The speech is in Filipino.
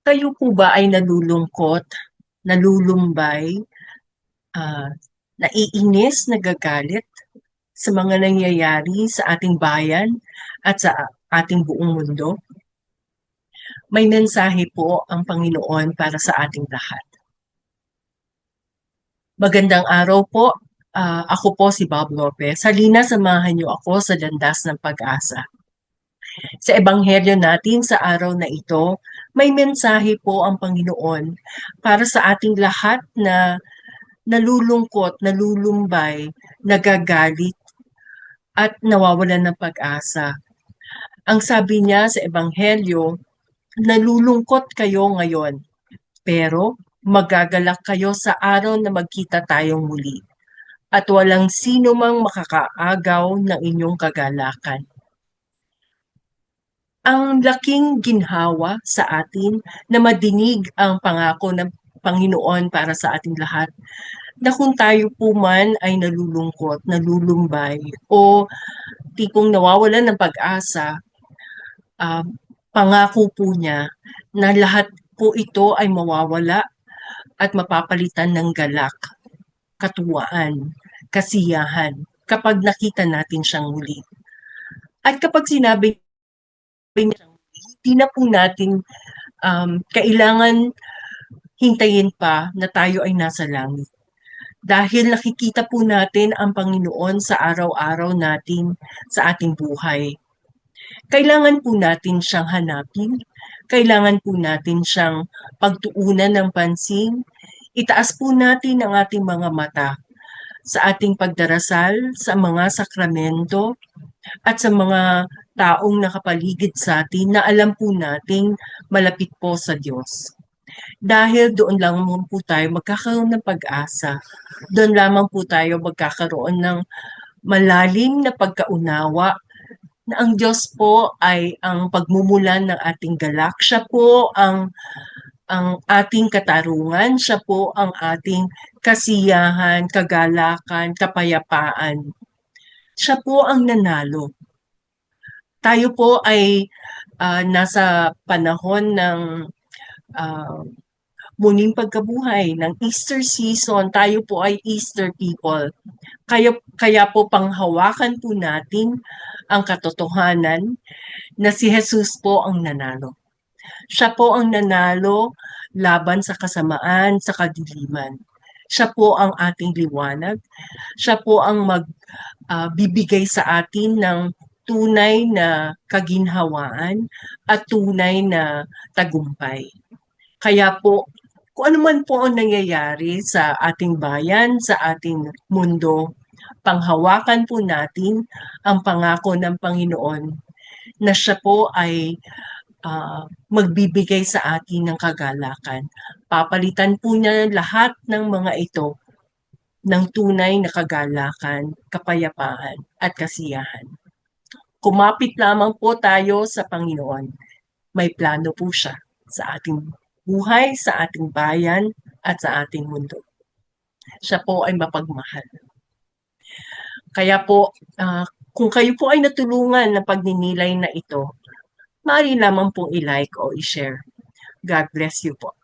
Kayo po ba ay nalulungkot, nalulumbay, ah, naiinis, nagagalit sa mga nangyayari sa ating bayan at sa ating buong mundo? May mensahe po ang Panginoon para sa ating lahat. Magandang araw po. Ako po si Bob Lopez. Halina samahan niyo ako sa landas ng pag-asa. Sa ebanghelyo natin sa araw na ito, may mensahe po ang Panginoon para sa ating lahat na nalulungkot, nalulumbay, nagagalit, at nawawalan ng pag-asa. Ang sabi niya sa Ebanghelyo, nalulungkot kayo ngayon, pero magagalak kayo sa araw na magkita tayong muli, at walang sino mang makakaagaw ng inyong kagalakan. Ang laking ginhawa sa atin na madinig ang pangako ng Panginoon para sa ating lahat na kung tayo po man ay nalulungkot, nalulumbay, o tipong nawawalan ng pag-asa, ah, pangako po niya na lahat po ito ay mawawala at mapapalitan ng galak, katuwaan, kasiyahan kapag nakita natin siyang muli. At kapag sinabi niya siyang muli, hindi na po natin kailangan hintayin pa na tayo ay nasa langit. Dahil nakikita po natin ang Panginoon sa araw-araw natin sa ating buhay. Kailangan po natin siyang hanapin, kailangan po natin siyang pagtuunan ng pansin, itaas po natin ang ating mga mata sa ating pagdarasal, sa mga sakramento, at sa mga taong nakapaligid sa atin na alam po nating malapit po sa Diyos. Dahil doon lang po tayo magkakaroon ng pag-asa. Doon lamang po tayo magkakaroon ng malalim na pagkaunawa na ang Diyos po ay ang pagmumulan ng ating galak. Siya po ang ating katarungan, siya po ang ating kasiyahan, kagalakan, kapayapaan. Siya po ang nanalo. Tayo po ay nasa panahon ng uh, muling pagkabuhay ng Easter season. Tayo po ay Easter people. Kaya po panghawakan po natin ang katotohanan na si Jesus po ang nanalo. Siya po ang nanalo laban sa kasamaan, sa kadiliman. Siya po ang ating liwanag. Siya po ang magbibigay sa atin ng tunay na kaginhawaan at tunay na tagumpay. Kaya po, kung ano man po ang nangyayari sa ating bayan, sa ating mundo, panghawakan po natin ang pangako ng Panginoon na siya po ay magbibigay sa atin ng kagalakan. Papalitan po niya lahat ng mga ito ng tunay na kagalakan, kapayapaan at kasiyahan. Kumapit lamang po tayo sa Panginoon. May plano po siya sa ating buhay, sa ating bayan at sa ating mundo. Siya po ay mapagmahal. Kaya po, kung kayo po ay natulungan ng pagninilay na ito, maaari lamang pong i-like o i-share. God bless you po.